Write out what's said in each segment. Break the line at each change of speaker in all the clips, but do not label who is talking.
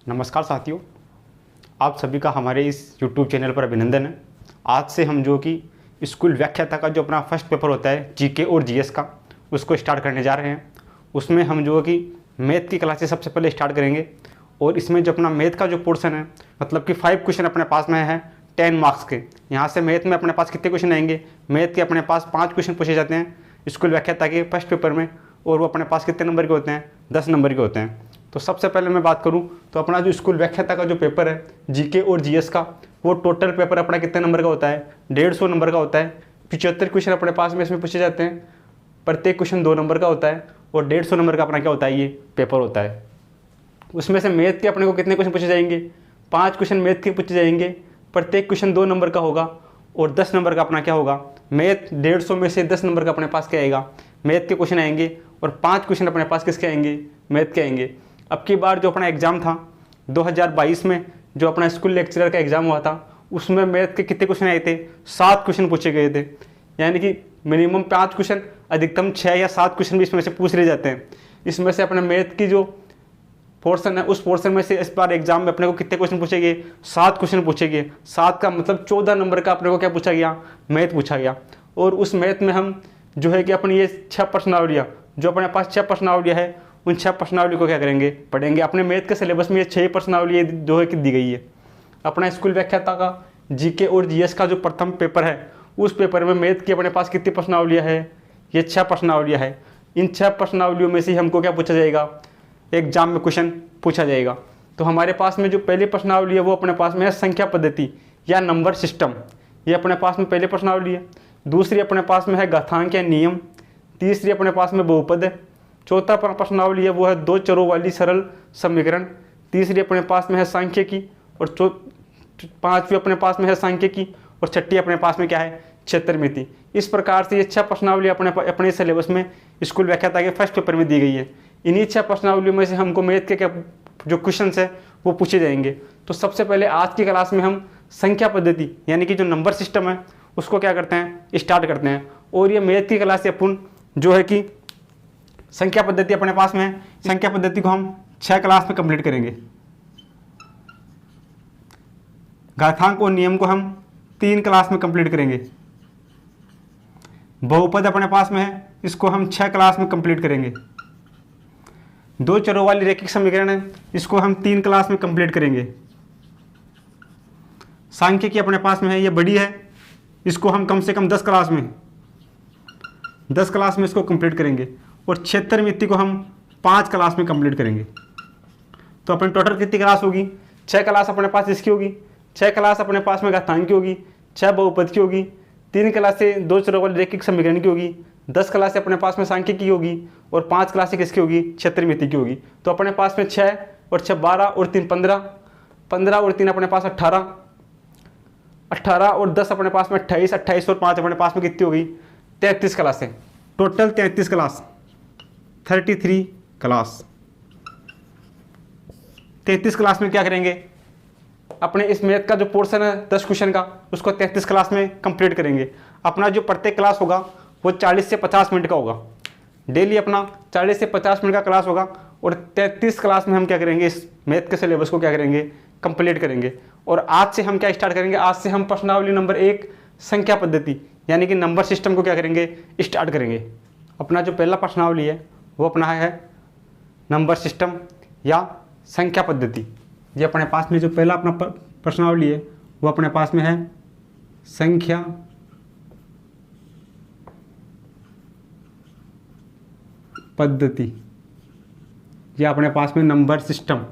नमस्कार साथियों, आप सभी का हमारे इस YouTube चैनल पर अभिनंदन है। आज से हम जो कि स्कूल व्याख्याता का जो अपना फर्स्ट पेपर होता है जीके और जीएस का, उसको स्टार्ट करने जा रहे हैं। उसमें हम जो कि मैथ की क्लासेस सबसे पहले स्टार्ट करेंगे और इसमें जो अपना मैथ का जो पोर्शन है, मतलब कि 5 क्वेश्चन अपने पास में है 10 मार्क्स के। यहाँ से मैथ में अपने पास कितने क्वेश्चन आएंगे? मैथ के अपने पास 5 क्वेश्चन पूछे जाते हैं स्कूल व्याख्याता के फर्स्ट पेपर में, और वो अपने पास कितने नंबर के होते हैं? 10 नंबर के होते हैं। तो सबसे पहले मैं बात करूं तो अपना जो स्कूल व्याख्याता का जो पेपर है जीके और जीएस का, वो टोटल पेपर अपना कितने नंबर का होता है? 150 नंबर का होता है। 75 क्वेश्चन अपने पास में इसमें पूछे जाते हैं, प्रत्येक क्वेश्चन 2 नंबर का होता है और 150 नंबर का अपना क्या होता है? ये पेपर होता है। उसमें से मैथ के अपने को कितने क्वेश्चन पूछे जाएंगे? 5 क्वेश्चन मैथ के पूछे जाएंगे, प्रत्येक क्वेश्चन 2 नंबर का होगा और 10 नंबर का अपना क्या होगा? मैथ 150 में से 10 नंबर का अपने पास क्या आएगा? मैथ के क्वेश्चन आएंगे और 5 क्वेश्चन अपने पास किसके आएंगे? मैथ के आएंगे। अब की बार जो अपना एग्ज़ाम था 2022 में, जो अपना स्कूल लेक्चरर का एग्ज़ाम हुआ था, उसमें मैथ के कितने क्वेश्चन आए थे? 7 क्वेश्चन पूछे गए थे। यानी कि मिनिमम 5 क्वेश्चन, अधिकतम 6 या 7 क्वेश्चन भी इसमें से पूछ लिए जाते हैं। इसमें से अपने मैथ की जो पोर्शन है, उस पोर्शन में से इस बार एग्जाम में अपने को कितने क्वेश्चन पूछेंगे? 7 क्वेश्चन पूछेंगे। 7 का मतलब 14 नंबर का अपने को क्या पूछा गया? मैथ पूछा गया। और उस मैथ में हम जो है कि अपनी ये 6 प्रश्नावलियाँ, जो अपने पास 6 प्रश्नावलियाँ है, उन 6 प्रश्नावली को क्या करेंगे? पढ़ेंगे। अपने मैथ के सिलेबस में ये 6 प्रश्नावली जो है कि दी गई है। अपना स्कूल व्याख्याता का जीके और जीएस का जो प्रथम पेपर है, उस पेपर में मैथ की अपने पास कितनी प्रश्नावलियाँ है? ये 6 प्रश्नावलियाँ है। इन 6 प्रश्नावलियों में से हमको क्या पूछा जाएगा? एग्जाम में क्वेश्चन पूछा जाएगा। तो हमारे पास में जो पहली प्रश्नावली है वो अपने पास में है संख्या पद्धति या नंबर सिस्टम। ये अपने पास में पहली प्रश्नावली है। दूसरी अपने पास में है घातांक या नियम। तीसरी अपने पास में बहुपद है। चौथा प्रश्नावली है वो है 2 चरों वाली सरल समीकरण। तीसरी अपने पास में है सांख्यिकी और पांचवी अपने पास में है सांख्यिकी और छठी अपने पास में क्या है? क्षेत्रमिति। इस प्रकार से ये 6 प्रश्नावली अपने सिलेबस में स्कूल व्याख्याता के फर्स्ट पेपर में दी गई है। इन्हीं 6 प्रश्नावलियों में से हमको मैथ के क्या जो क्वेश्चन है वो पूछे जाएंगे। तो सबसे पहले आज की क्लास में हम संख्या पद्धति यानी कि जो नंबर सिस्टम है उसको क्या करते हैं? स्टार्ट करते हैं। और ये मैथ की क्लास से अपन जो है कि संख्या पद्धति अपने पास में है, संख्या पद्धति को हम 6 क्लास में कंप्लीट करेंगे। घातांक और नियम को हम 3 क्लास में कंप्लीट करेंगे। बहुपद अपने पास में है, इसको हम 6 क्लास में कंप्लीट करेंगे। 2 चरों वाली रैखिक समीकरण है, इसको हम 3 क्लास में कंप्लीट करेंगे। सांख्यिकी अपने पास में है, ये बड़ी है, इसको हम कम से कम 10 क्लास में इसको कंप्लीट करेंगे। और क्षेत्रमिति को हम 5 क्लास में कंप्लीट करेंगे। तो अपने टोटल कितनी क्लास होगी? 6 क्लास अपने पास इसकी होगी, 6 क्लास अपने पास में घातांक की होगी, 6 बहुपद की होगी, 3 क्लास से 2 चरों वाली रैखिक समीकरण की होगी, 10 क्लास से अपने पास में सांख्यिकी की होगी और 5 क्लास से किसकी होगी? क्षेत्रमिति की होगी। तो अपने पास में 6 और 6 12 और 3 15, 15 और 3 अपने पास 18, 18 और 10 अपने पास में 28, 28 और 5 अपने पास में कितनी होगी? 33 क्लास है। Total 33 class, 33 class. 33 क्लास में क्या करेंगे? अपने इस मैथ का जो पोर्शन है 10 क्वेश्चन का, उसको 33 क्लास में कंप्लीट करेंगे। अपना जो प्रत्येक क्लास होगा वो 40 से 50 मिनट का होगा। डेली अपना 40 से 50 मिनट का क्लास होगा और 33 क्लास में हम क्या करेंगे? इस मैथ के सिलेबस को क्या करेंगे? कंप्लीट करेंगे। और आज से हम क्या स्टार्ट करेंगे? आज से हम प्रश्नावली नंबर 1 संख्या पद्धति यानी कि नंबर सिस्टम को क्या करेंगे? स्टार्ट करेंगे। अपना जो पहला प्रश्नावली है वो अपना है नंबर सिस्टम या संख्या पद्धति। ये अपने पास में जो पहला अपना प्रश्नावली है वो अपने पास में है संख्या पद्धति, या अपने पास में नंबर सिस्टम।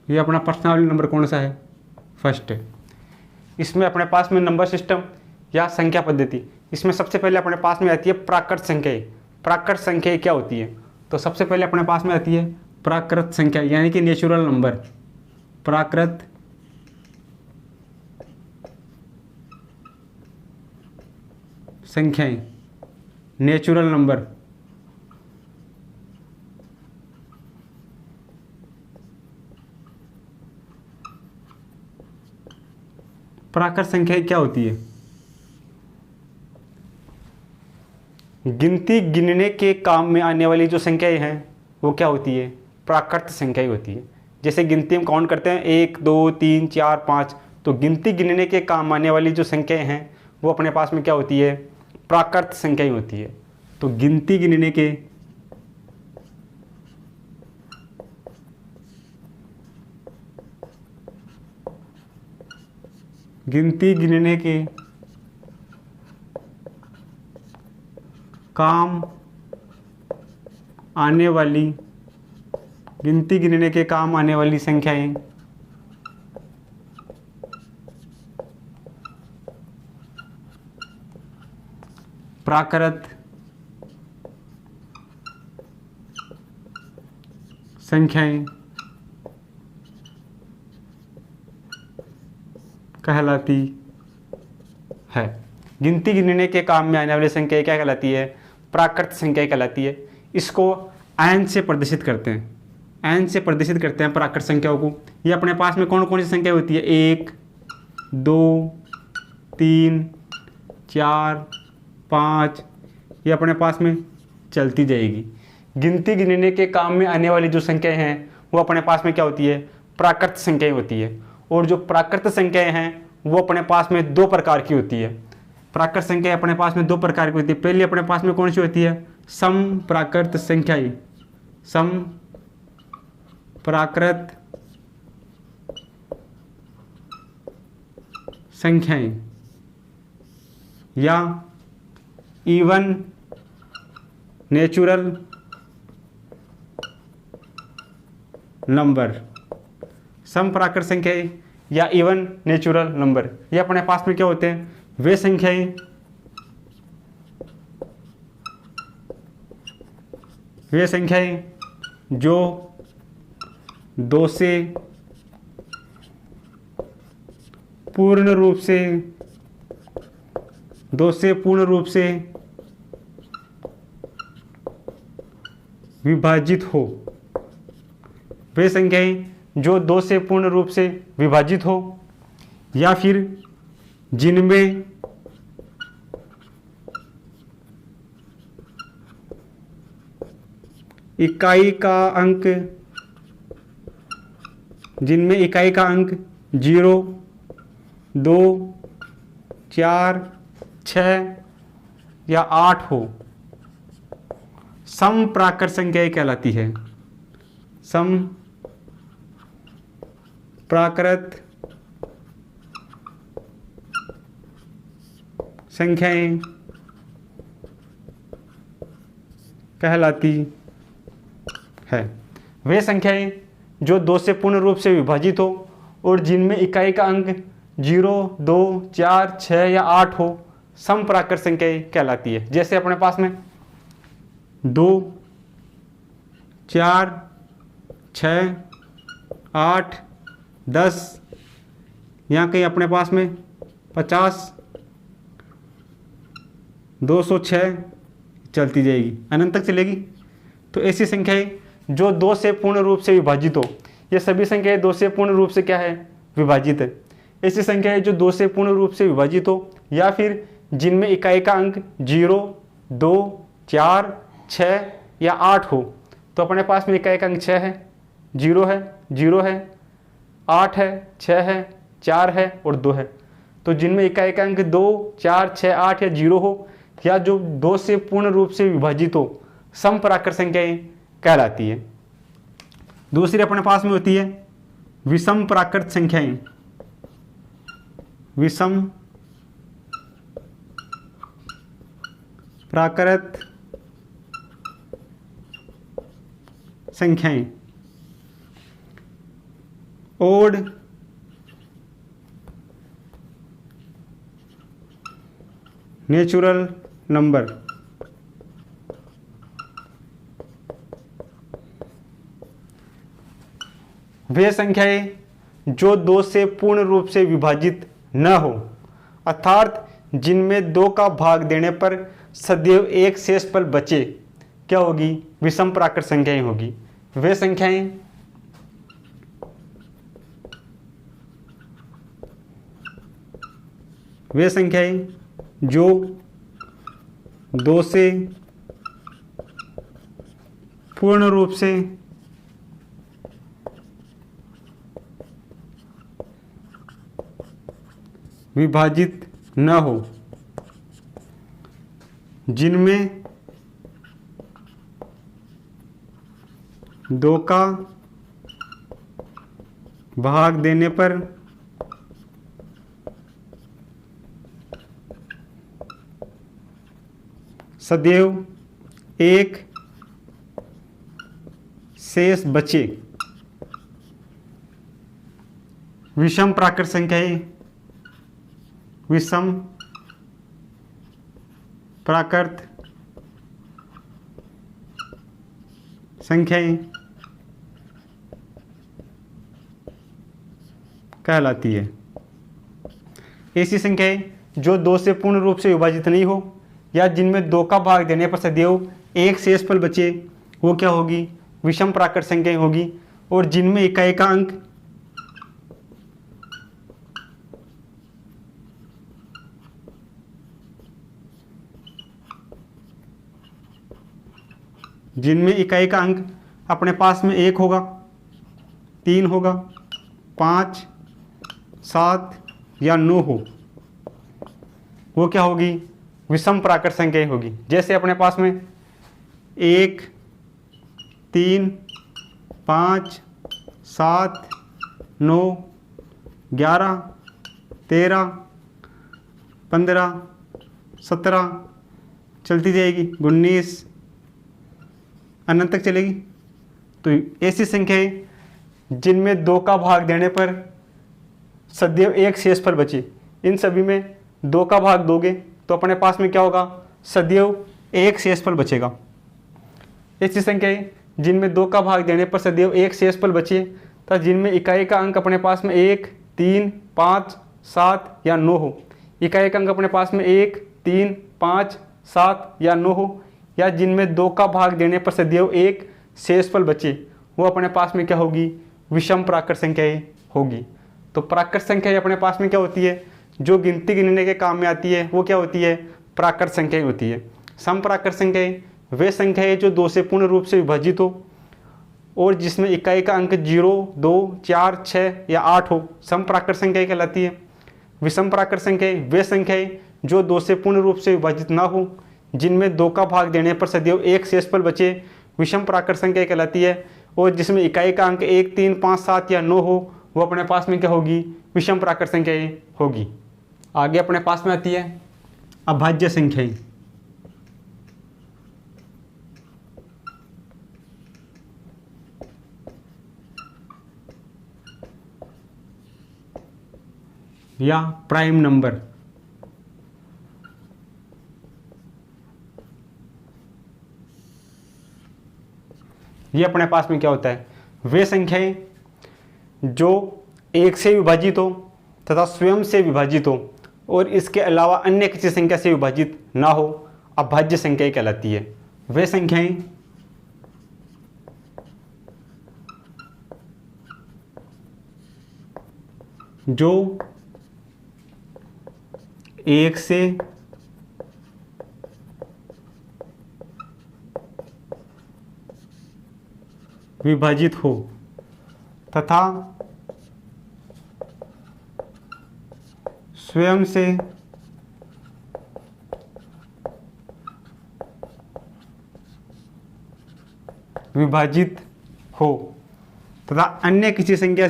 ये अपना प्रश्नावली नंबर कौन सा है? फर्स्ट है। इसमें अपने पास में नंबर सिस्टम या संख्या पद्धति, इसमें सबसे पहले अपने पास में आती है प्राकृत संख्याएं। प्राकृत संख्याएं क्या होती है? तो सबसे पहले अपने पास में आती है प्राकृत संख्या यानी कि नेचुरल नंबर। प्राकृत संख्याएं, नेचुरल नंबर। प्राकृत संख्याएं क्या होती है? गिनती गिनने के काम में आने वाली जो संख्याएं हैं वो क्या होती है? प्राकृत संख्याएं होती है। जैसे गिनती हम काउंट करते हैं 1 2 3 4 5, तो गिनती गिनने के काम आने वाली जो संख्याएं हैं वो अपने पास में क्या होती है? प्राकृत संख्याएं होती है। तो गिनती गिनने के काम आने वाली गिनती गिनने के काम आने वाली संख्याएं प्राकृत संख्याएं कहलाती है। गिनती गिनने के काम में आने वाली संख्या क्या कहलाती है? प्राकृत संख्या कहलाती है। इसको n से प्रदर्शित करते हैं, n से प्रदर्शित करते हैं प्राकृत संख्याओं को। ये अपने पास में कौन कौन सी संख्या होती है? 1 2 3 4 5, ये अपने पास में चलती जाएगी। गिनती गिनने के काम में आने वाली जो संख्याएं हैं वो अपने पास में क्या होती है? प्राकृत संख्याएं होती है। और जो प्राकृत संख्याएं हैं वो अपने पास में दो प्रकार की होती है। प्राकृत संख्या अपने पास में दो प्रकार की होती है। पहली अपने पास में कौन सी होती है? सम प्राकृत संख्याएं, सम प्राकृत संख्याएं या इवन नेचुरल नंबर। सम प्राकृत संख्याएं या इवन नेचुरल नंबर, ये अपने पास में क्या होते हैं? वे संख्याएं जो दो से पूर्ण रूप से विभाजित हो। वे संख्याएं जो दो से पूर्ण रूप से विभाजित हो या फिर जिनमें इकाई का अंक 0 2 4 6 या 8 हो, सम प्राकृत संख्याएं कहलाती है। सम प्राकृत संख्याएं कहलाती है। वे संख्याएं जो दो से पूर्ण रूप से विभाजित हो और जिनमें इकाई का अंक 0 2 4 6 या 8 हो, सम प्राकृत संख्याएं कहलाती है। जैसे अपने पास में 2 4 6 8 10, यहाँ कहीं अपने पास में 50 206 चलती जाएगी, अनंत तक चलेगी। तो ऐसी संख्याएं जो दो से पूर्ण रूप से विभाजित हो, ये सभी संख्याएं दो से पूर्ण रूप से क्या है? विभाजित है। ऐसी संख्याएं जो दो से पूर्ण रूप से विभाजित हो या फिर जिनमें इकाई का अंक 0 2 4 6 या 8 हो। तो अपने पास में इकाई का अंक 6 है, 0 है, 0 है, 8 है, 6 है, 4 है और 2 है। तो जिनमें इकाई का अंक 2 4 6 8 या 0 हो या जो दो से पूर्ण रूप से विभाजित हो, सम प्राकृत संख्याएं कहलाती है। दूसरी अपने पास में होती है विषम प्राकृत संख्याएं। विषम प्राकृत संख्याएं ओड नेचुरल नंबर। वे संख्याएं जो दो से पूर्ण रूप से विभाजित न हो, अर्थात जिनमें 2 का भाग देने पर सदैव एक शेषफल बचे, क्या होगी? विषम प्राकृत संख्याएं होगी। वे संख्याएं वे संख्याएं जो 2 से पूर्ण रूप से विभाजित न हो, जिनमें 2 का भाग देने पर सदैव एक शेष बचे। विषम प्राकृत संख्याएं, विषम प्राकृत संख्याएं कहलाती है। ऐसी संख्याएं जो 2 से पूर्ण रूप से विभाजित नहीं हो या जिनमें 2 का भाग देने पर सदैव एक शेषफल बचे, वो क्या होगी? विषम प्राकृत संख्याएं होगी। और जिनमें इकाई का अंक अपने पास में 1 होगा, 3 होगा, 5, 7 या 9 हो, वो क्या होगी? विषम प्राकृत संख्याएं होगी। जैसे अपने पास में 1, 3, 5, 7, 9, 11, 13, 15, 17 चलती जाएगी, 19 अनंत तक चलेगी। तो ऐसी संख्याएं जिनमें 2 का भाग देने पर सदैव एक शेषफल बचे, इन सभी में 2 का भाग दोगे तो अपने पास में क्या होगा? सदैव एक शेषफल बचेगा। ऐसी संख्याएं जिनमें 2 का भाग देने पर सदैव एक शेषफल बचे तथा जिनमें इकाई का अंक अपने पास में 1, 3, 5, 7 या 9 हो। इकाई का अंक अपने पास में 1, 3, 5, 7 या 9 हो, या जिनमें 2 का भाग देने पर सदैव एक शेषफल बचे, वो अपने पास में क्या होगी? विषम प्राकृत संख्याएं होगी। तो प्राकृत संख्याएं अपने पास में क्या होती है? जो गिनती गिनने के काम में आती है, वो क्या होती है? प्राकृत संख्याएं होती है। सम प्राकृत संख्याएं वे संख्याएं जो 2 से पूर्ण रूप से विभाजित हो और जिसमें इकाई का अंक 0, 2, 4, 6 या 8 हो, सम प्राकृत संख्याएं कहलाती है। विषम प्राकृत संख्याएं वे संख्याएं जो 2 से पूर्ण रूप से विभाजित ना हो, जिनमें 2 का भाग देने पर सदैव एक शेषफल बचे, विषम प्राकृत संख्याएं कहलाती है। और जिसमें इकाई का अंक 1, 3, 5, 7 या 9 हो, वो अपने पास में क्या होगी? विषम प्राकृत संख्याएं होगी। आगे अपने पास में आती है अभाज्य संख्याएं। या प्राइम नंबर। ये अपने पास में क्या होता है? वे संख्याएं जो 1 से विभाजित हो तथा स्वयं से विभाजित हो और इसके अलावा अन्य किसी संख्या से विभाजित ना हो, अभाज्य संख्याएं कहलाती है। वे संख्याएं जो 1 से विभाजित हो तथा स्वयं से विभाजित हो तथा अन्य किसी संख्या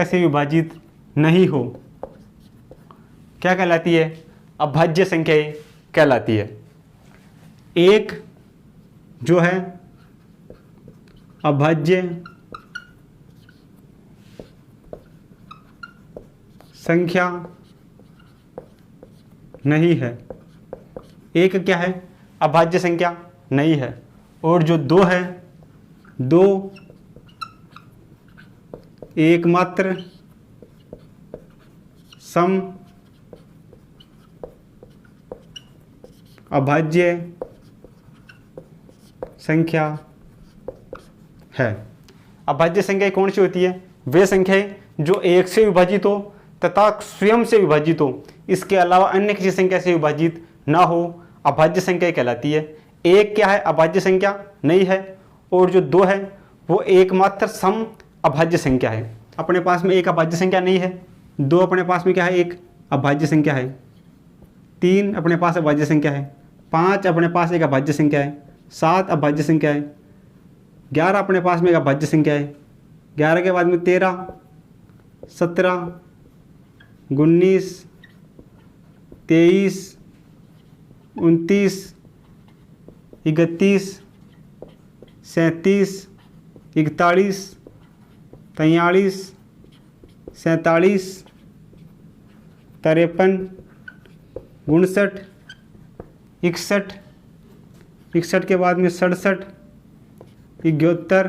से विभाजित नहीं हो, क्या कहलाती है? अभाज्य संख्याएं कहलाती है। एक जो है अभाज्य संख्या नहीं है। एक क्या है? अभाज्य संख्या नहीं है। और जो 2 है, 2 एकमात्र सम अभाज्य संख्या है। अभाज्य संख्या कौन सी होती है? वे संख्याएं जो एक से विभाजित हो तथा स्वयं से विभाजित हो, इसके अलावा अन्य किसी संख्या से विभाजित ना हो, अभाज्य संख्या कहलाती है। एक क्या है? अभाज्य संख्या नहीं है। और जो दो है वो एकमात्र सम अभाज्य संख्या है। अपने पास में एक अभाज्य संख्या नहीं है, दो अपने पास में क्या है? एक अभाज्य संख्या है। तीन अपने पास अभाज्य संख्या है। पाँच अपने पास एक अभाज्य संख्या है। सात अभाज्य संख्या है। 11 अपने पास में एक अभाज्य संख्या है। 11 के बाद में 13, 17, 19, 23, 29, 31, 37, 41, 43, 47, 53, 59, 61, 61 के बाद में 67, 71,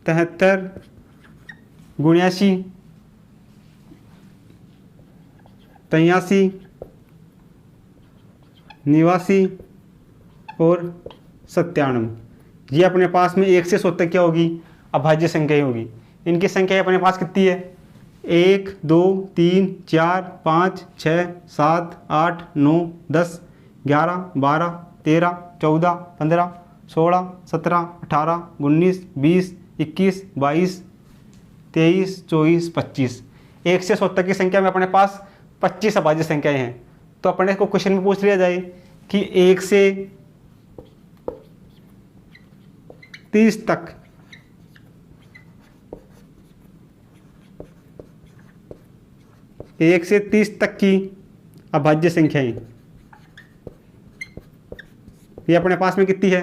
73, 79, 83, 89 और 97। ये अपने पास में 1 से 100 तक क्या होगी? अभाज्य संख्या ही होगी। इनकी संख्या अपने पास कितनी है? 1, 2, 3, 4, 5, 6, 7, 8, 9, 10, 11, 12, 13, 14, 15, 16, 17, 18, 19, 20, 21, 22, 23, 24, 25। 1 से 100 तक की संख्या में अपने पास 25 अभाज्य संख्याएं हैं। तो अपने को क्वेश्चन में पूछ लिया जाए कि 1 से 30 तक की अभाज्य संख्याएं ये अपने पास में कितनी है?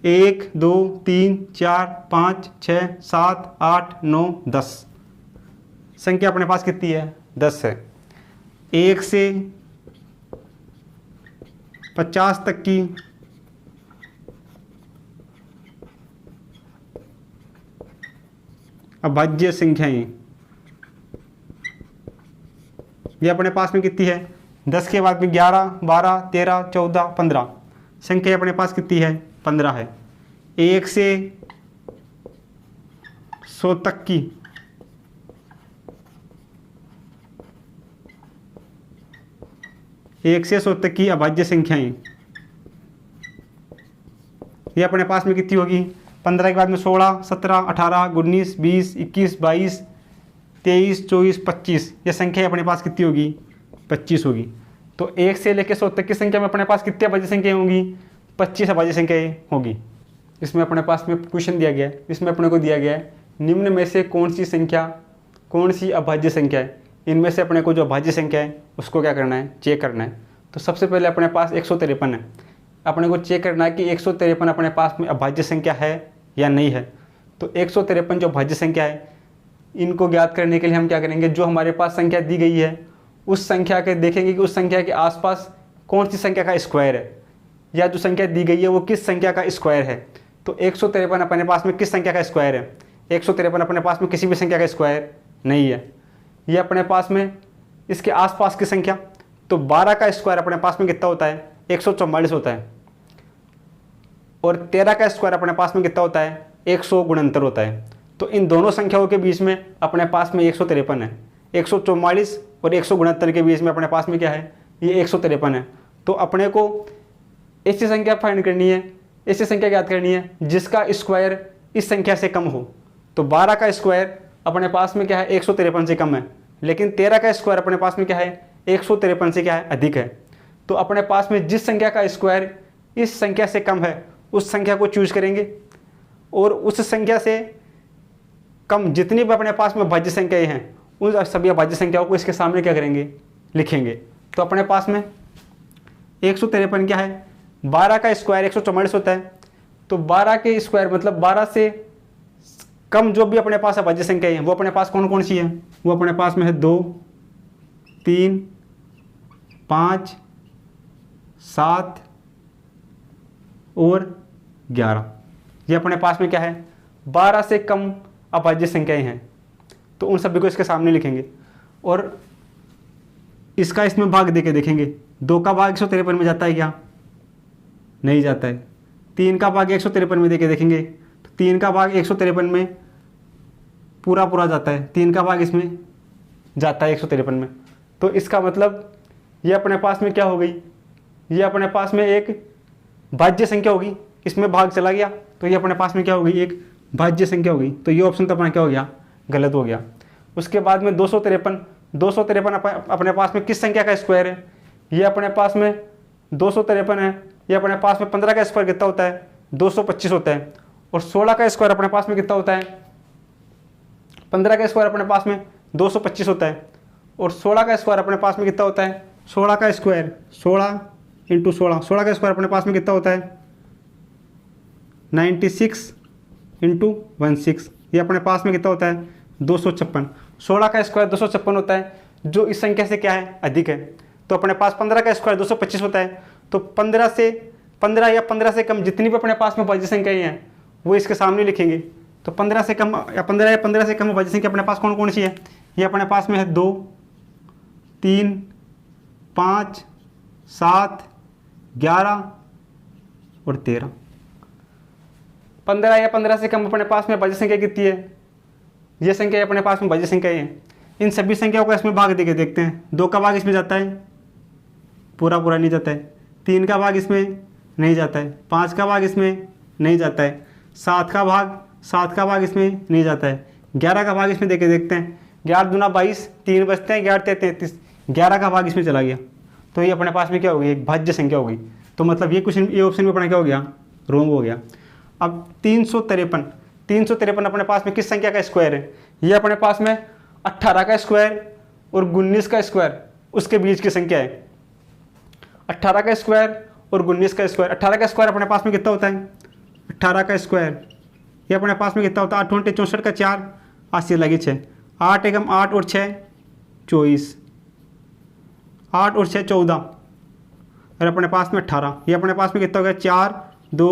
1, 2, 3, 4, 5, 6, 7, 8, 9, 10। संख्या अपने पास कितनी है? 10 है। 1 से 50 तक की अभाज्य संख्याएं ये अपने पास में कितनी है? 10 के बाद में 11, 12, 13, 14, 15। संख्या अपने पास कितनी है? 15 है। 1 से 100 तक की अभाज्य संख्याएं ये अपने पास में कितनी होगी? 15 के बाद में 16, 17, 18, 19, 20, 21, 22, 23, 24, 25। ये संख्या अपने पास कितनी होगी? 25 होगी। तो 1 से लेकर 100 तक की संख्या में अपने पास कितनी अभाज्य संख्याएं होंगी? 25 अभाज्य संख्याएं होगी। इसमें अपने पास में क्वेश्चन दिया गया है, इसमें अपने को दिया गया है निम्न में से कौन सी अभाज्य संख्या है? इनमें से अपने को जो अभाज्य संख्या है उसको क्या करना है? चेक करना है। तो सबसे पहले अपने पास 153 है। अपने को चेक करना है कि 153 अपने पास में अभाज्य संख्या है या नहीं है। तो 153 जो अभाज्य संख्या है, इनको ज्ञात करने के लिए हम क्या करेंगे? जो हमारे पास संख्या दी गई है उस संख्या के देखेंगे कि उस संख्या के आसपास कौन सी संख्या का स्क्वायर है, या जो संख्या दी गई है वो किस संख्या का स्क्वायर है। तो 153 अपने पास में किस संख्या का स्क्वायर है? 153 अपने पास में किसी भी संख्या का स्क्वायर नहीं है। ये अपने पास में इसके आसपास की संख्या, तो 12 का स्क्वायर अपने पास में कितना होता है? 144 होता है। और 13 का स्क्वायर अपने पास में कितना होता है? 169 होता है। तो इन दोनों संख्याओं के बीच में अपने पास में 153 है। 144 और 169 के बीच में अपने पास में क्या है? ये 153 है। तो अपने को ऐसी संख्या फाइंड करनी है, ऐसी संख्या ज्ञात करनी है जिसका स्क्वायर इस संख्या से कम हो। तो 12 का स्क्वायर अपने पास में क्या है? 153 से कम है। लेकिन 13 का स्क्वायर अपने पास में क्या है? 153 से क्या है? अधिक है। तो अपने पास में जिस संख्या का स्क्वायर इस संख्या से कम है उस संख्या को चूज करेंगे, और उस संख्या से कम जितनी भी अपने पास में भाज्य संख्याएं हैं उन सभी भाज्य संख्याओं को इसके सामने क्या करेंगे? लिखेंगे। तो अपने पास में 153 क्या है? 12 का स्क्वायर 144 होता है। तो 12 के स्क्वायर मतलब 12 से कम जो भी अपने पास अभाज्य संख्याएं हैं वो अपने पास कौन कौन सी है? वो अपने पास में है 2, 3, 5, 7 और 11। ये अपने पास में क्या है? 12 से कम अभाज्य संख्याएं हैं। तो उन सभी को इसके सामने लिखेंगे। और इसका इसमें भाग दे के देखेंगे। 2 का भाग 153 में जाता है क्या? नहीं जाता है। 3 का भाग 153 में दे के देखेंगे तो 3 का भाग 153 में पूरा पूरा जाता है। 3 का भाग इसमें जाता है 153 में। तो इसका मतलब ये अपने पास में क्या हो गई? ये अपने पास में एक भाज्य संख्या होगी, इसमें भाग चला गया तो ये अपने पास में क्या हो गई? एक भाज्य संख्या हो गई। तो ये ऑप्शन तो अपना क्या हो गया? गलत हो गया। उसके बाद में 253 अपने पास में किस संख्या का स्क्वायर है? ये अपने पास में 253 है। ये अपने पास में 15 का स्क्वायर कितना होता है? 225 होता है। और 16 का स्क्वायर अपने पास में कितना होता है? 15 का स्क्वायर अपने पास में 225 होता है। और 16 का स्क्वायर अपने पास में कितना होता है? 16 का स्क्वायर 16 इंटू 16 का स्क्वायर अपने पास में कितना होता है? 96 इंटू 16। ये अपने पास में कितना होता है? 256। 16 का स्क्वायर 256 होता है, जो इस संख्या से क्या है? अधिक है। तो अपने पास 15 का स्क्वायर 225 होता है। तो 15 या 15 से कम जितनी भी अपने पास में भाज्य संख्याएं हैं वो इसके सामने लिखेंगे। तो 15 से कम या 15 से कम भाज्य संख्या अपने पास कौन कौन सी है? ये अपने पास में है 2, 3, 5, 7, 11 और 13। 15 या 15 से कम अपने पास में भाज्य संख्या कितनी है? ये संख्या अपने पास में भाज्य संख्याएं हैं। इन सभी संख्याओं को इसमें भाग देके देखते हैं। 2 का भाग इसमें जाता है, पूरा पूरा नहीं जाता है। 3 का भाग इसमें नहीं जाता है। 5 का भाग इसमें नहीं जाता है। 7 का भाग इसमें नहीं जाता है। 11 का भाग इसमें देके देखते हैं। 11 दूना 22, 3 बचते हैं, 11 33, 11 का भाग इसमें चला गया। तो ये अपने पास में क्या हो गई? एक भाज्य संख्या हो गई। तो मतलब ये क्वेश्चन, ये ऑप्शन में अपना क्या हो गया? रॉन्ग हो गया। अब 353 अपने पास में किस संख्या का स्क्वायर है? ये अपने पास में 18 का स्क्वायर और 19 का स्क्वायर उसके बीच की संख्या है। 18 का स्क्वायर और 19 का स्क्वायर। 18 का स्क्वायर अपने पास में कितना होता है? 18 का स्क्वायर ये अपने पास में कितना होता है? 8 × 64 का 4, 80 लगी 6। 8 एकम 8 और 6 24, 8 और 6 14 और अपने पास में 18। ये अपने पास में कितना हो गया? 4, 2,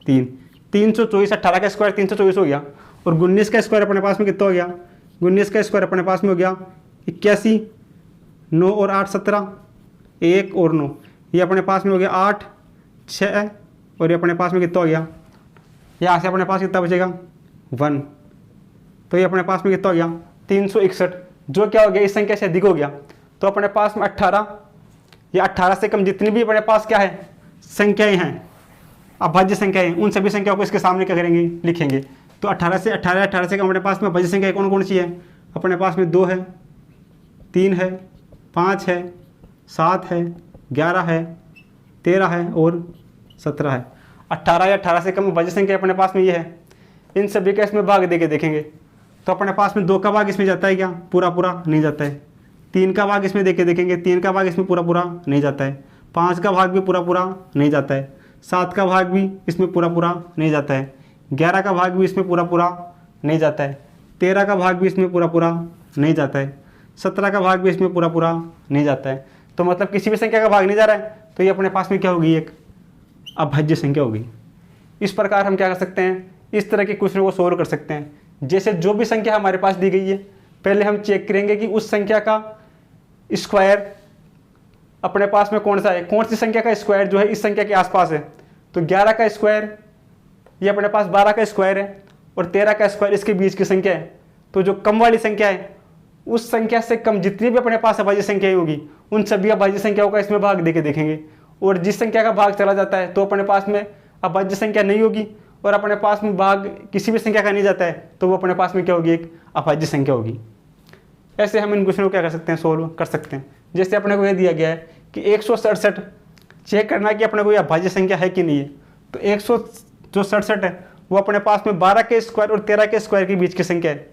3, 324। 18 का स्क्वायर 324 हो गया। और 19 का स्क्वायर अपने पास में कितना हो गया? 19 का स्क्वायर अपने पास में हो गया 81, 9 और 8 17, 1 और 9। ये अपने पास में हो गया 8, 6 और ये अपने पास में कितना हो गया? यहाँ से अपने पास कितना बचेगा? 1। तो ये अपने पास में कितना हो गया? 361, जो क्या हो गया? इस संख्या से अधिक हो गया। तो अपने पास में 18 या 18 से कम जितनी भी अपने पास क्या है? संख्याएं हैं, अभाज्य संख्याएं, उन सभी संख्याओं को इसके सामने क्या करेंगे? लिखेंगे। तो 18 से कम अपने पास में भाज्य संख्या कौन कौन सी है? अपने पास में 2 है, 3 है, 5 है, 7 है, 11 है, 13 है और 17 है। 18 या 18 से कम भाज्य संख्या अपने पास में ये है। इन सभी का इसमें भाग देके देखेंगे तो अपने पास में 2 का भाग इसमें जाता है क्या? पूरा पूरा नहीं जाता है। 3 का भाग इसमें देके देखेंगे, 3 का भाग इसमें पूरा पूरा नहीं जाता है। 5 का भाग भी पूरा पूरा नहीं जाता है। 7 का भाग भी इसमें पूरा पूरा नहीं जाता है। 11 का भाग भी इसमें पूरा पूरा नहीं जाता है। 13 का भाग भी इसमें पूरा पूरा नहीं जाता है। 17 का भाग भी इसमें पूरा पूरा नहीं जाता है। तो मतलब किसी भी संख्या का भाग नहीं जा रहा है तो ये अपने पास में क्या होगी? एक अभाज्य संख्या होगी। इस प्रकार हम क्या कर सकते हैं? इस तरह के क्वेश्चन को सोल्व कर सकते हैं। जैसे जो भी संख्या हमारे पास दी गई है, पहले हम चेक करेंगे कि उस संख्या का स्क्वायर अपने पास में कौन सा है, कौन सी संख्या का स्क्वायर जो है इस संख्या के आसपास है। तो 11 का स्क्वायर ये अपने पास 12 का स्क्वायर है और 13 का स्क्वायर इसके बीच की संख्या है। तो जो कम वाली संख्या है उस संख्या से कम जितनी भी अपने पास अभाज्य संख्याएं होगी उन सभी अभाज्य संख्याओं का इसमें भाग देके देखेंगे। और जिस संख्या का भाग चला जाता है तो अपने पास में अभाज्य संख्या नहीं होगी, और अपने पास में भाग किसी भी संख्या का नहीं जाता है तो वो अपने पास में क्या होगी? एक अभाज्य संख्या होगी। ऐसे हम इन क्वेश्चनों को क्या कर सकते हैं? सोल्व कर सकते हैं। जैसे अपने को यह दिया गया है कि 167 चेक करना कि अपने को यह अभाज्य संख्या है कि नहीं है। तो 167 है वो अपने पास में 12 के स्क्वायर और 13 के स्क्वायर के बीच की संख्या है।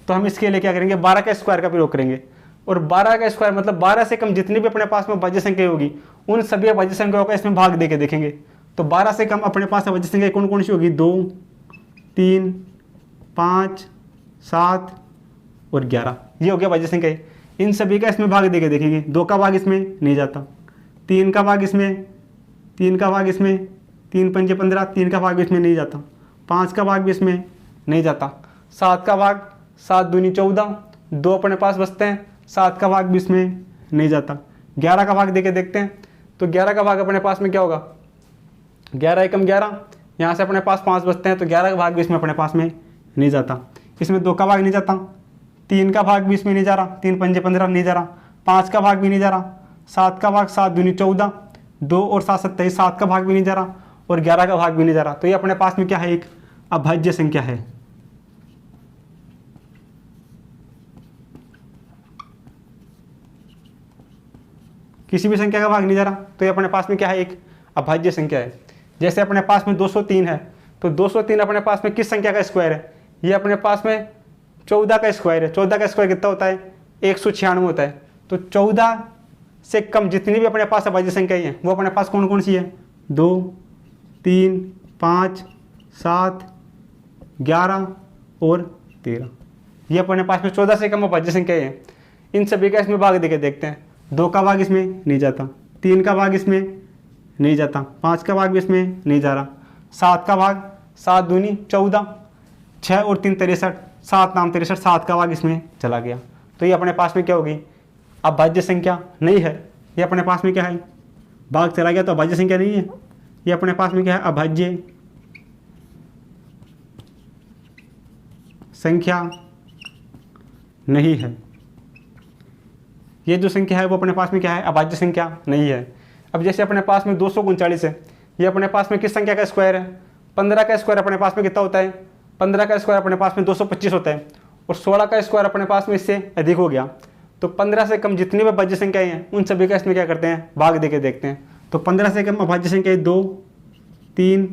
तो हम इसके लिए क्या करेंगे? 12 के स्क्वायर का प्रयोग करेंगे। और 12 का स्क्वायर मतलब 12 से कम जितनी भी अपने पास में अभाज्य संख्या होगी उन सभी अभाज्य संख्याओं का इसमें भाग देके देखेंगे। तो 12 से कम अपने पास अभाज्य संख्या कौन कौन सी होगी? 2, 3, 5, 7 और 11। ये हो गया अभाज्य संख्या। इन सभी का इसमें भाग देके देखेंगे। 2 का भाग इसमें नहीं जाता, 3 का भाग इसमें, 3 का भाग इसमें, 3 पंजे 15, 3 का भाग भी इसमें नहीं जाता, 5 का भाग भी इसमें नहीं जाता, 7 का भाग, 7 दूनी 14, 2 अपने पास बचते हैं, 7 का भाग भी इसमें नहीं जाता। 11 का भाग देके देखते हैं, तो 11 का भाग अपने पास में क्या होगा, 11 एकम 11, यहाँ से अपने पास 5 बचते हैं, तो 11 का भाग भी इसमें अपने पास में नहीं जाता। इसमें 2 का भाग नहीं जाता, 3 का भाग भी इसमें नहीं जा रहा, 3 पंजे 15 नहीं जा रहा, 5 का भाग भी नहीं जा रहा, 7 का भाग 7 दूनी 14, 2 और 7 27, 7 का भाग भी नहीं जा रहा और 11 का भाग भी नहीं जा रहा। तो ये अपने पास में क्या है, एक अभाज्य संख्या है। किसी भी संख्या का भाग नहीं जा रहा, तो ये अपने पास में क्या है, एक अभाज्य संख्या है। जैसे अपने पास में 203 है, तो 203 अपने पास में किस संख्या का स्क्वायर है, ये अपने पास में 14 का स्क्वायर है। 14 का स्क्वायर कितना होता है, 196 होता है। तो 14 से कम जितनी भी अपने पास अभाज्य संख्याएं हैं वो अपने पास कौन कौन सी है, 2 3 5 7 11 और 13। ये अपने पास में 14 से कम अभाज्य संख्याएं हैं। इन सभी का इसमें भाग देके देखते हैं। 2 का भाग इसमें नहीं जाता, 3 का भाग इसमें नहीं जाता, 5 का भाग भी इसमें नहीं जा रहा, 7 का भाग 7 दूनी 14, 6 और 3 63, 7 नाम 63, 7 का भाग इसमें चला गया। तो ये अपने पास में क्या होगी, अभाज्य संख्या नहीं है। ये अपने पास में क्या है, भाग चला गया तो अभाज्य संख्या नहीं है। ये अपने पास में क्या है, अभाज्य संख्या नहीं है। ये जो संख्या है वो अपने पास में क्या है, अभाज्य संख्या नहीं है। अब जैसे अपने पास में 239 है, ये अपने पास में किस संख्या का स्क्वायर है, 15 का स्क्वायर अपने पास में कितना होता है, 15 का स्क्वायर अपने पास में 225 होता है और 16 का स्क्वायर अपने पास में इससे अधिक हो गया। तो 15 से कम जितनी भी अभाज्य संख्याएं हैं उन सभी का इसमें क्या करते हैं, भाग देके देखते हैं। तो 15 से कम अभाज्य संख्याएं 2 3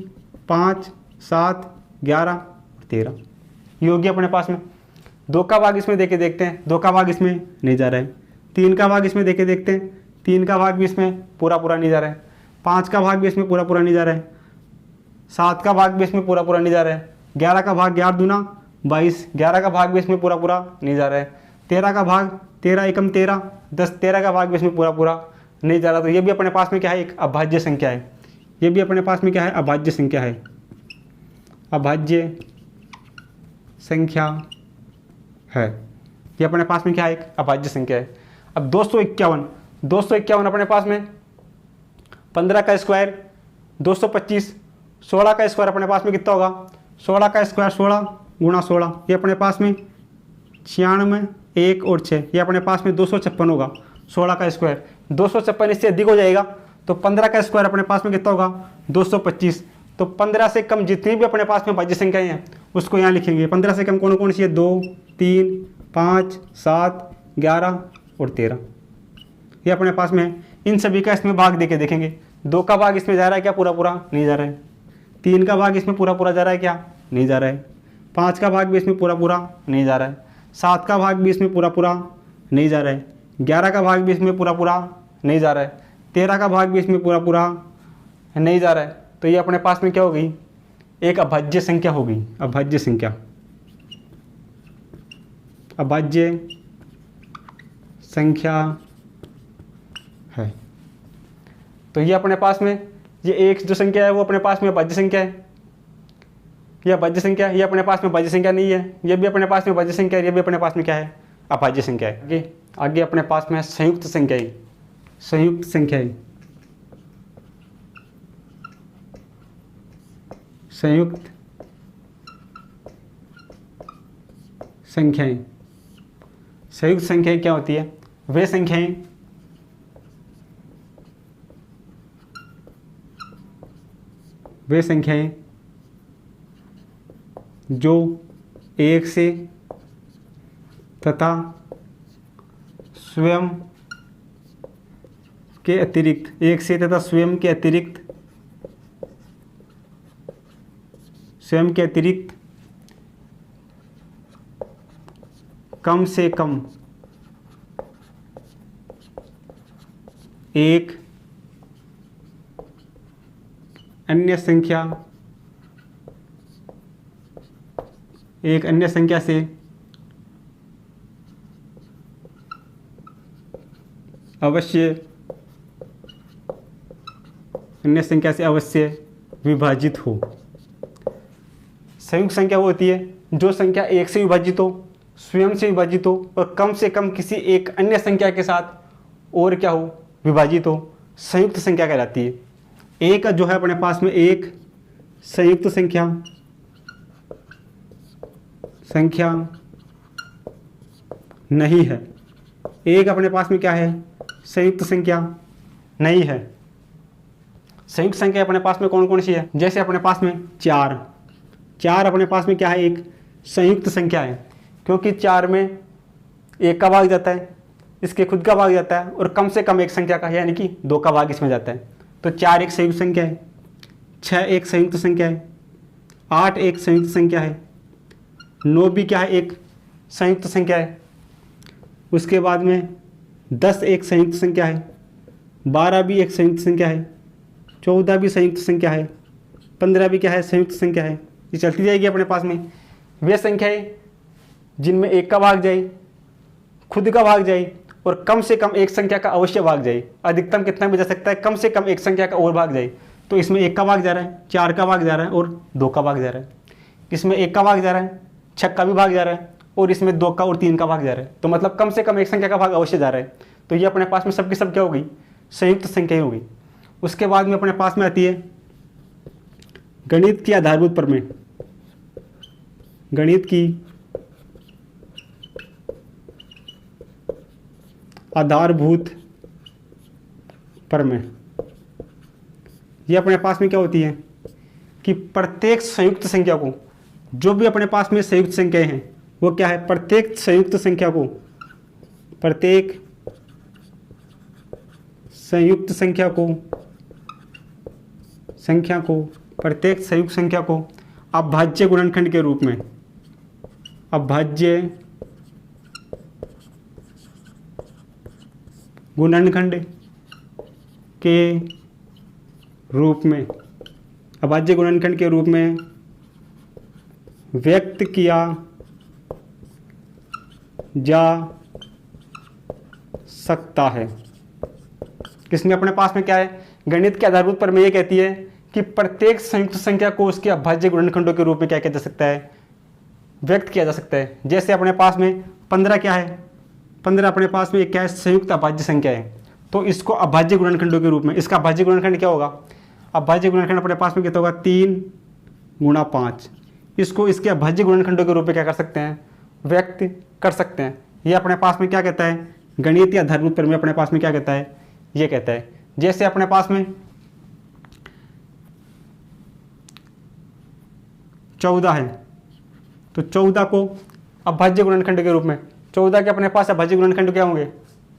5 7 11 और 13 ये होगी अपने पास में। 2 का भाग इसमें देके देखते हैं, 2 का भाग इसमें नहीं जा रहा है। 3 का भाग इसमें देके देखते हैं, 3 का भाग भी इसमें पूरा नहीं जा रहा है। 5 का भाग भी इसमें पूरा नहीं जा रहा है। 7 का भाग भी इसमें पूरा नहीं जा रहा है। 11 का भाग 11 दूना 22, 11 का भाग भी इसमें पूरा नहीं जा रहा है। 13 का भाग 13 एकम 13, 10, 13 का भाग भी इसमें पूरा नहीं जा रहा। तो ये भी अपने पास में क्या है, एक अभाज्य संख्या है। ये भी अपने पास में क्या है, अभाज्य संख्या है। अभाज्य संख्या है, ये अपने पास में क्या है, एक अभाज्य संख्या है। अब 251 अपने पास में 15 का स्क्वायर 225, 16 का स्क्वायर अपने पास में कितना होगा, 16 का स्क्वायर 16 गुणा 16, ये अपने पास में 96, 1 और 6, ये अपने पास में 256 होगा। 16 का स्क्वायर 256 इससे अधिक हो जाएगा, तो 15 का स्क्वायर अपने पास में कितना होगा, 225। तो 15 से कम जितनी भी अपने पास में अभाज्य संख्याएं हैं उसको यहाँ लिखेंगे। 15 से कम कौन कौन सी है, 2 3 5 7 11 और 13 ये अपने पास में है। इन सभी का इसमें भाग देके देखेंगे। 2 का भाग इसमें जा रहा है क्या, पूरा नहीं जा रहा है। 3 का भाग इसमें पूरा जा रहा है क्या, नहीं जा रहा है। 5 का भाग भी इसमें पूरा नहीं जा रहा है। 7 का भाग भी इसमें पूरा नहीं जा रहा है। 11 का भाग भी इसमें पूरा नहीं जा रहा है। 13 का भाग भी इसमें पूरा नहीं जा रहा है। तो ये अपने पास में क्या हो गई, एक अभाज्य संख्या हो गई। अभाज्य संख्या, अभाज्य संख्या है। तो ये अपने पास में ये एक जो संख्या है वो अपने पास में अभाज्य संख्या है। ये अभाज्य संख्या है, ये अपने पास में अभाज्य संख्या नहीं है। ये भी अपने पास में अभाज्य संख्या है, ये भी अपने पास में क्या है, अभाज्य संख्या है। आगे अपने पास में संयुक्त संख्याएं। संयुक्त संख्याएं, संयुक्त संख्याएं। संयुक्त संख्याएं क्या होती है, वे संख्याएं जो एक से तथा स्वयं के अतिरिक्त, एक से तथा स्वयं के अतिरिक्त कम से कम एक अन्य संख्या से अवश्य विभाजित हो। संयुक्त संख्या वो होती है जो संख्या एक से विभाजित हो स्वयं से विभाजित हो और कम से कम किसी एक अन्य संख्या के साथ और क्या हो, विभाजित हो, संयुक्त संख्या कहलाती है। एक जो है अपने पास में एक संयुक्त संख्या नहीं है। एक अपने पास में क्या है, संयुक्त संख्या नहीं है। संयुक्त संख्या अपने पास में कौन कौन सी है, जैसे अपने पास में चार अपने पास में क्या है, एक संयुक्त संख्या है, क्योंकि 4 में एक का भाग जाता है, इसके खुद का भाग जाता है और कम से कम एक संख्या का यानी कि 2 का भाग इसमें जाता है। तो 4 एक संयुक्त संख्या है, 6 एक संयुक्त संख्या है, 8 एक संयुक्त संख्या है, 9 भी क्या है, एक संयुक्त संख्या है। उसके बाद में 10 एक संयुक्त संख्या है, 12 भी एक संयुक्त संख्या है, 14 भी संयुक्त संख्या है, 15 भी क्या है, संयुक्त संख्या है। ये चलती जाएगी अपने पास में। वे संख्याएं जिनमें एक का भाग जाए, खुद का भाग जाए और कम से कम एक संख्या का अवश्य भाग जाए। अधिकतम कितना भी जा सकता है, कम से कम एक संख्या का और भाग जाए। तो इसमें एक का भाग जा रहा है, 4 का भाग जा रहा है और 2 का भाग जा रहा है। इसमें एक का भाग जा रहा है, 6 का भी भाग जा रहा है और इसमें 2 का और 3 का भाग जा रहा है। तो मतलब कम से कम एक संख्या का भाग अवश्य जा रहा है। तो ये अपने पास में सबकी सब क्या हो गई, संयुक्त संख्या हो गई। उसके बाद में अपने पास में आती है गणित की आधारभूत प्रमेय। गणित की आधारभूत प्रमेय ये अपने पास में क्या होती है कि प्रत्येक संयुक्त संख्या को, जो भी अपने पास में संयुक्त संख्याएं हैं वो क्या है, प्रत्येक संयुक्त संख्या को, प्रत्येक संयुक्त संख्या को प्रत्येक संयुक्त संख्या को अभाज्य गुणनखंड के रूप में, अभाज्य गुणनखंड के रूप में, अभाज्य गुणनखंड के रूप में व्यक्त किया जा सकता है। इसमें अपने पास में क्या है, गणित के आधारभूत प्रमेय ये कहती है कि प्रत्येक संयुक्त संख्या को उसके अभाज्य गुणनखंडों के रूप में क्या किया जा सकता है, व्यक्त किया जा सकता है। जैसे अपने पास में 15 क्या है, 15 अपने पास में एक क्या है, संयुक्त अभाज्य संख्या है। तो इसको अभाज्य गुणनखंडों के रूप में, इसका अभाज्य गुणनखंड क्या होगा, अभाज्य गुणनखंड अपने पास में कितना होगा, 3 × 5। इसको इसके अभाज्य गुणनखंडों के रूप में क्या कर सकते हैं, व्यक्त कर सकते हैं। ये अपने पास में क्या कहता है, गणित या आधारभूत प्रमेय अपने पास में क्या कहता है, ये कहता है। जैसे अपने पास में 14 है, तो 14 को अभाज्य गुणनखंड के रूप में, 14 के अपने पास अभाज्य गुणनखंड क्या होंगे,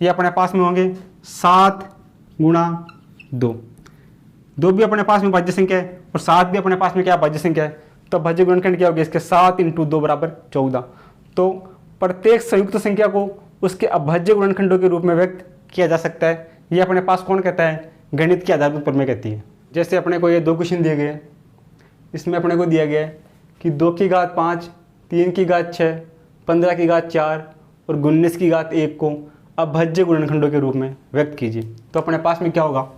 ये अपने पास में होंगे 7 × 2। 2 भी अपने पास में भाज्य संख्या है और 7 भी अपने पास में क्या भाज्य संख्या है। तो भाज्य गुणनखंड क्या होगा इसके, 7 × 2 = 14। तो प्रत्येक संयुक्त संख्या को उसके अभाज्य गुणनखंडों के रूप में व्यक्त किया जा सकता है। ये अपने पास कौन कहता है, गणित की आधारभूत प्रमेय कहती है। जैसे अपने को ये 2 क्वेश्चन दिए गए, इसमें अपने को दिया गया है कि 2 की घात 5, 3 की घात 6, 15 की घात 4 और 19 की घात 1 को अभाज्य गुणनखंडों के रूप में व्यक्त कीजिए। तो अपने पास में क्या होगा,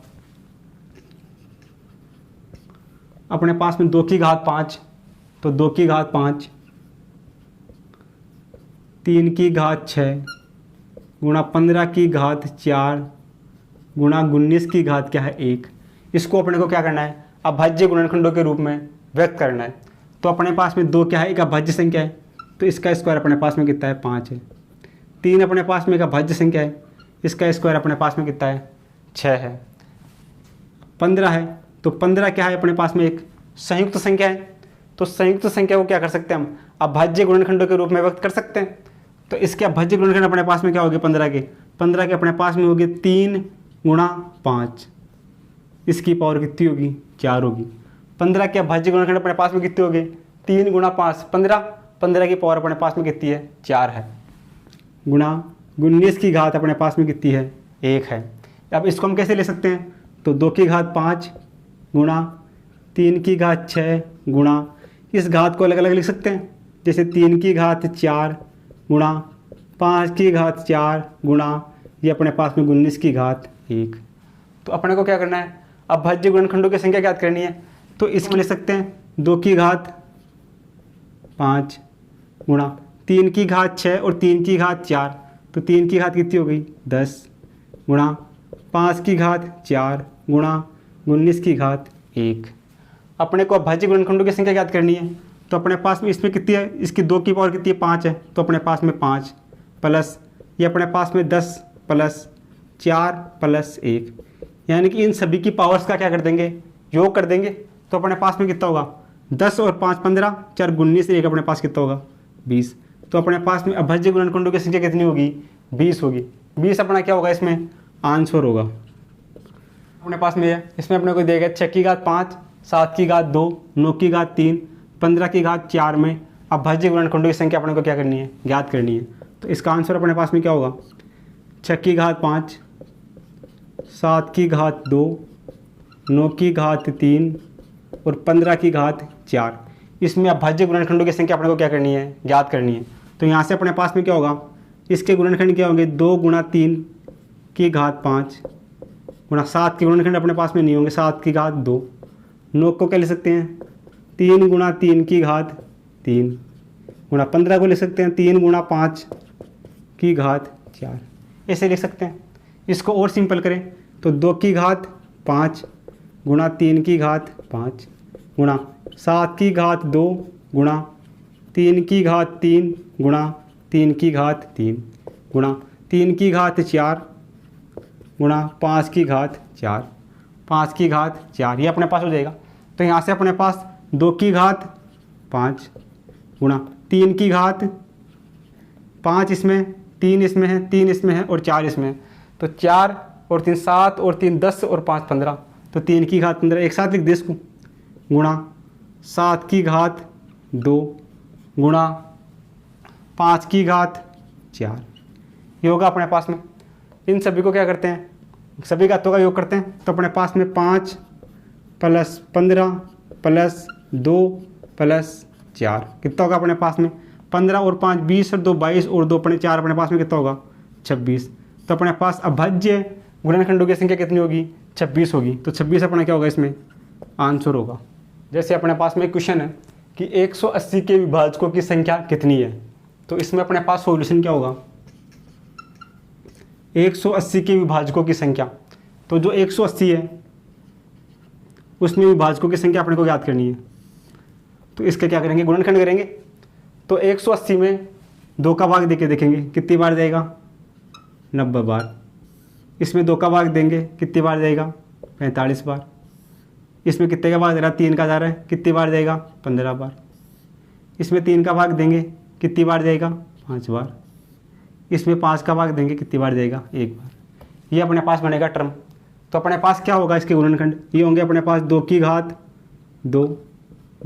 अपने पास में 2 की घात 5, तो 2 की घात 5, 3 की घात 6 गुणा 15 की घात 4 गुणा 19 की घात क्या है 1। इसको अपने को क्या करना है, अभाज्य गुणनखंडों के रूप में व्यक्त करना है। तो अपने पास में 2 क्या है, एक अभाज्य संख्या है, तो इसका स्क्वायर अपने पास में कितना है, 5 है। 3 अपने पास में एक अभाज्य संख्या है, इसका स्क्वायर अपने पास में कितना है, 6 है। 15 है, तो 15 क्या है, अपने पास में एक संयुक्त संख्या है। तो संयुक्त संख्या को क्या कर सकते हैं हम, अभाज्य गुणनखंडों के रूप में व्यक्त कर सकते हैं। तो इसके अभाज्य गुणनखंड अपने पास में क्या होगी, 15 के अपने पास में होगी 3 × 5। इसकी पावर कितनी होगी, 4 होगी। 15 के अभाज्य गुणनखंड अपने पास में कितनी होगी, 3 × 5 15, 15 की पावर अपने पास में कितनी है, 4 है। गुणा 19 की घात अपने पास में कितनी है, 1 है। अब इसको हम कैसे ले सकते हैं, तो 2 की घात 5 गुणा 3 की घात 6 गुणा, इस घात को अलग अलग लिख सकते हैं। जैसे 3 की घात 4 गुणा 5 की घात 4 गुणा ये अपने पास में 19 की घात 1। तो अपने को क्या करना है, अभाज्य गुणनखंडों की संख्या ज्ञात करनी है। तो इसमें ले सकते हैं 2 की घात 5 गुणा 3 की घात 6 और 3 की घात 4, तो 3 की घात कितनी हो गई 10 गुणा 5 की घात 4 गुणा 19 की घात 1। अपने को अभाज्य गुणनखंडों की संख्या याद करनी है, तो अपने पास में इसमें कितनी है, इसकी 2 की पावर कितनी है 5 है, तो अपने पास में 5 प्लस ये अपने पास में 10 प्लस 4 प्लस 1, यानी कि इन सभी की पावर्स का क्या कर देंगे, योग कर देंगे। तो अपने पास में कितना होगा 10 और 5 15, 4 19, 1 अपने पास कितना होगा 20। तो अपने पास में अभाज्य गुणनखंडों की संख्या कितनी होगी 20 होगी। 20 अपना क्या होगा इसमें आंसर होगा। अपने पास में है, इसमें अपने को देगा 6 की घात 5, 7 की घात 2, 9 की घात 3, 15 की घात 4 में अभाज्य गुणनखंडों की संख्या अपने को क्या करनी है, ज्ञात करनी है। तो इसका आंसर अपने पास में क्या होगा 6 की घात 5, 7 की घात 2, 9 की घात 3 और 15 की घात 4। इसमें अभाज्य गुणनखंडों की संख्या अपने को क्या करनी है, ज्ञात करनी है। तो यहाँ से अपने पास में क्या होगा, इसके गुणनखंड क्या होंगे 2 गुणा 3 की घात 5 गुणा 7 के गुणनखंड अपने पास में नहीं होंगे, 7 की घात 2। 9 को क्या ले सकते हैं 3 गुणा 3 की घात 3 गुणा 15 को ले सकते हैं 3 गुणा 5 की घात 4, ऐसे लिख सकते हैं। इसको और सिंपल करें तो 2 की घात 5 गुणा 3 की घात 5 गुणा 7 की घात 2 गुणा 3 की घात 3 गुणा 3 की घात 3 गुणा 3 की घात 4 गुणा 5 की घात 4, 5 की घात 4, ये अपने पास हो जाएगा। तो यहाँ से अपने पास 2 की घात 5 गुणा 3 की घात 5 इसमें, 3 इसमें है, 3 इसमें है और 4 इसमें है। तो 4 और 3 7 और 3 10 और 5 15, तो 3 की घात 15 एक साथ लिख दे इसको, गुणा 7 की घात 2 गुणा 5 की घात 4, ये होगा अपने पास में। इन सभी को क्या करते हैं, सभी घातों का योग करते हैं। तो अपने पास में 5 प्लस 15 प्लस 2 प्लस 4 कितना होगा अपने पास में 15 और 5 20 और 2 22 और 2 अपने 4 अपने पास में कितना होगा 26। तो अपने पास अभाज्य गुणनखंडों की संख्या कितनी होगी 26 होगी। तो 26 अपना क्या होगा इसमें आंसर होगा। जैसे अपने पास में क्वेश्चन है कि 180 के विभाजकों की संख्या कितनी है, तो इसमें अपने पास सॉल्यूशन क्या होगा 180 के विभाजकों की संख्या। तो जो 180 है उसमें विभाजकों की संख्या अपने को याद करनी है। तो इसके क्या करेंगे गुणनखंड करेंगे। तो 180 में 2 का भाग देके देखेंगे कितनी बार जाएगा 90 बार। इसमें 2 का भाग देंगे कितनी बार जाएगा 45 बार। इसमें कितने का भाग दे रहा है 3 का जा रहा है कितनी बार जाएगा 15 बार। इसमें 3 का भाग देंगे कितनी बार जाएगा 5 बार। इसमें 5 का भाग देंगे कितनी बार जाएगा 1 बार। ये अपने पास बनेगा टर्म। तो अपने पास क्या होगा इसके गुणनखंड, ये होंगे अपने पास 2 की घात 2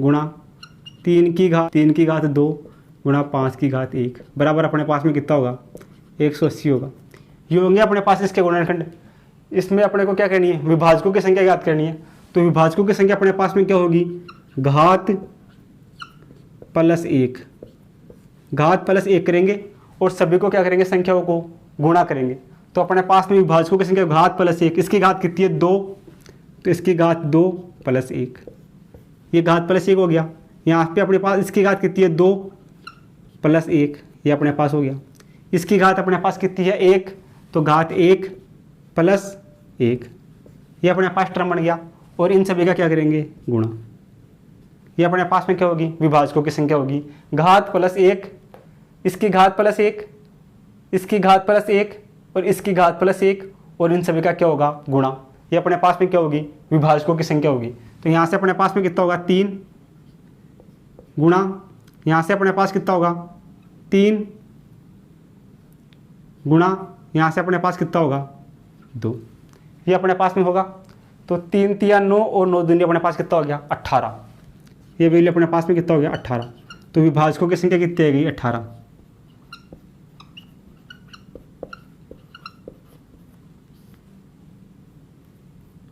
गुणा 3 की घात 2 गुणा 5 की घात 1 बराबर अपने पास में कितना होगा 180 होगा। ये होंगे अपने पास इसके गुणनखंड। इसमें अपने को क्या करनी है विभाजकों की संख्या याद करनी है। तो विभाजकों की संख्या अपने पास में क्या होगी घात प्लस 1, घात प्लस 1 करेंगे और सभी को क्या करेंगे संख्याओं को गुणा करेंगे। तो अपने पास में विभाजकों की संख्या घात प्लस 1, इसकी घात कितनी है 2, तो इसकी घात 2 प्लस 1, ये घात प्लस 1 हो गया। यहाँ पे अपने पास इसकी घात कितनी है 2 प्लस 1, ये अपने पास हो गया। इसकी घात अपने पास कितनी है 1, तो घात 1 प्लस 1, ये अपने पास टर्म बन गया। और इन सभी का क्या करेंगे गुणा। ये अपने पास में क्या होगी विभाजकों की संख्या होगी घात प्लस 1, इसकी घात प्लस 1, इसकी घात प्लस 1 और इसकी घात प्लस 1 और इन सभी का क्या होगा गुणा। ये अपने पास में क्या होगी विभाजकों की संख्या होगी। तो यहाँ से अपने पास में कितना होगा 3 गुणा, यहाँ से अपने पास कितना होगा 3 गुणा, यहाँ से अपने पास कितना होगा 2, ये अपने पास में होगा। तो 3 3 9 और 9 दूनी अपने पास कितना हो गया 18, ये वैल्यू अपने पास में कितना हो गया 18। तो विभाजकों की संख्या कितनी आएगी 18।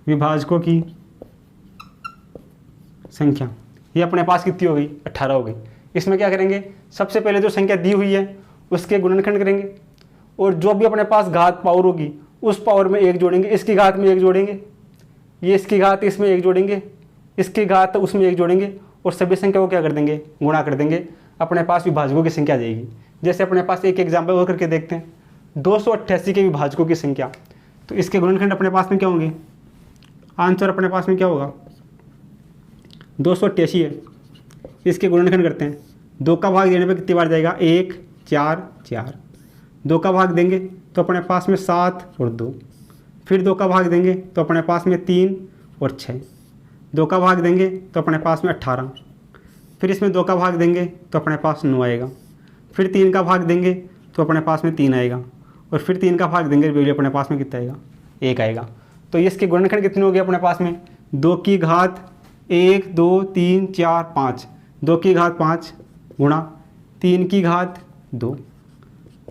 विभाजकों की संख्या ये अपने पास कितनी हो गई 18 हो गई। इसमें क्या करेंगे सबसे पहले जो संख्या दी हुई है उसके गुणनखंड करेंगे और जो भी अपने पास घात पावर होगी उस पावर में 1 जोड़ेंगे, इसकी घात में 1 जोड़ेंगे, ये इसकी घात इसमें 1 जोड़ेंगे, इसकी घात उसमें 1 जोड़ेंगे और सभी संख्या को क्या कर देंगे गुणा कर देंगे। अपने पास विभाजकों की संख्या आ जाएगी। जैसे अपने पास एक एग्जाम्पल और करके देखते हैं, 288 के विभाजकों की संख्या, तो इसके गुणनखंड अपने पास में क्या होंगे, आंसर अपने पास में क्या होगा, 288 है, इसके गुणनखंड करते हैं। 2 का भाग देने पे कितनी बार जाएगा, 1 4 4, 2 का भाग देंगे तो अपने पास में 7 और 2, फिर 2 का भाग देंगे तो अपने पास में 3 और 6, 2 का भाग देंगे तो अपने पास में 18, फिर इसमें 2 का भाग देंगे तो अपने पास 9 आएगा, फिर 3 का भाग देंगे तो अपने पास में 3 आएगा, और फिर 3 का भाग देंगे वैल्यू अपने पास में कितना आएगा, 1 आएगा। तो इसके गुणनखंड कितने हो गए अपने पास में, 2 की घात 1 2 3 4 5, 2 की घात 5 गुणा 3 की घात 2,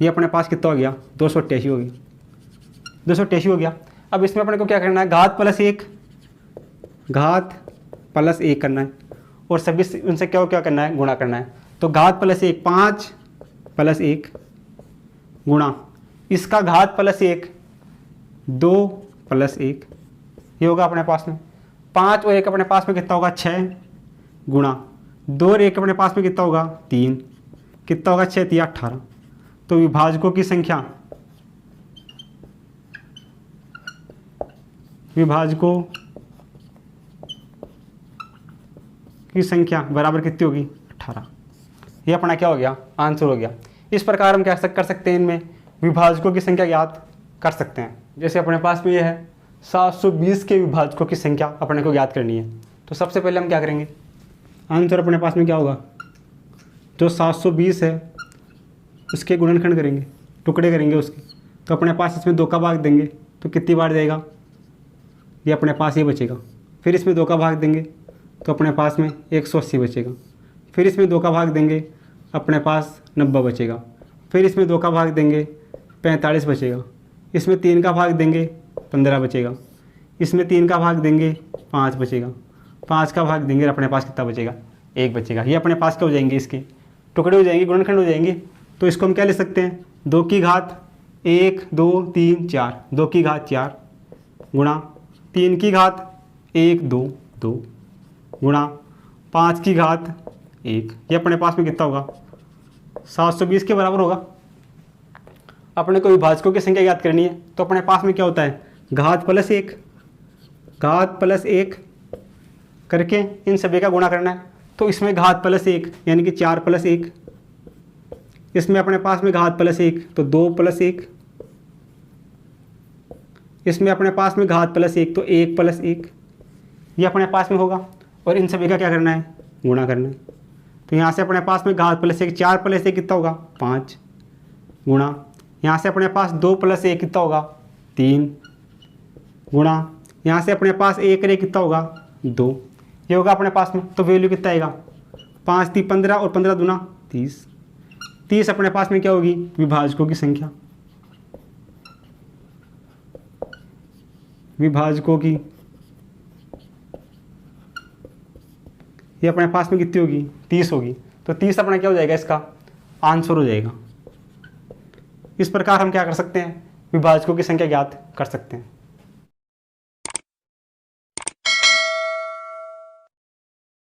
ये अपने पास कितना हो गया, 288 हो गई, 288 हो गया। अब इसमें अपने को क्या करना है, घात प्लस 1 करना है, और सभी उनसे क्या करना है, गुणा करना है। तो घात प्लस 1 5 प्लस 1 गुणा इसका घात प्लस 1 2 प्लस 1, ये होगा अपने पास में 5 और 1 अपने पास में कितना होगा, 6 गुणा 2 और 1 अपने पास में कितना होगा, 3, कितना होगा, 6 3 18। तो विभाजकों की संख्या, विभाजकों की संख्या बराबर कितनी होगी, 18। ये अपना क्या हो गया, आंसर हो गया। इस प्रकार हम क्या कर सकते हैं, इनमें विभाजकों की संख्या ज्ञात कर सकते हैं। जैसे अपने पास में ये है 720 के विभाजकों की संख्या अपने को ज्ञात करनी है। तो सबसे पहले हम क्या करेंगे, आंसर अपने पास में क्या होगा, जो 720 है उसके गुणनखंड करेंगे, टुकड़े करेंगे उसके, तो अपने पास इसमें 2 का भाग देंगे तो कितनी बार जाएगा, ये अपने पास ये बचेगा। फिर इसमें 2 का भाग देंगे तो अपने पास में 180 बचेगा। फिर इसमें 2 का भाग देंगे अपने पास 90 बचेगा। फिर इसमें 2 का भाग देंगे 45 बचेगा। इसमें 3 का भाग देंगे 15 बचेगा। इसमें 3 का भाग देंगे 5 बचेगा। 5 का भाग देंगे अपने पास कितना बचेगा, 1 बचेगा। ये अपने पास क्या हो जाएंगे, इसके टुकड़े हो जाएंगे, गुणनखंड हो जाएंगे। तो इसको हम क्या ले सकते हैं, 2 की घात 1 2 3 4, 2 की घात 4 गुणा 3 की घात 1 2 2 गुणा 5 की घात 1, ये अपने पास में कितना होगा, 720 के बराबर होगा। अपने को विभाजकों की संख्या याद करनी है, तो अपने पास में क्या होता है, घात प्लस 1 करके इन सभी का गुणा करना है। तो इसमें घात प्लस 1 यानी कि 4 प्लस 1, इसमें अपने पास में घात प्लस 1 तो 2 प्लस 1, इसमें अपने पास में घात प्लस 1 तो 1 प्लस 1, ये अपने पास में होगा। और इन सभी का क्या करना है, गुणा करना है। तो यहाँ से अपने पास में घात प्लस 1 4 प्लस 1 कितना होगा, 5 गुणा यहाँ से अपने पास 2 प्लस 1 कितना होगा, 3 गुणा यहाँ से अपने पास 1 रे कितना होगा, 2, ये होगा अपने पास में। तो वैल्यू कितना आएगा, 5 3 15 और 15 दूना 30, 30 अपने पास में क्या होगी, विभाजकों की संख्या। विभाजकों की ये अपने पास में कितनी होगी, 30 होगी। तो 30 अपना क्या हो जाएगा, इसका आंसर हो जाएगा। इस प्रकार हम क्या कर सकते हैं, विभाजकों की संख्या ज्ञात कर सकते हैं।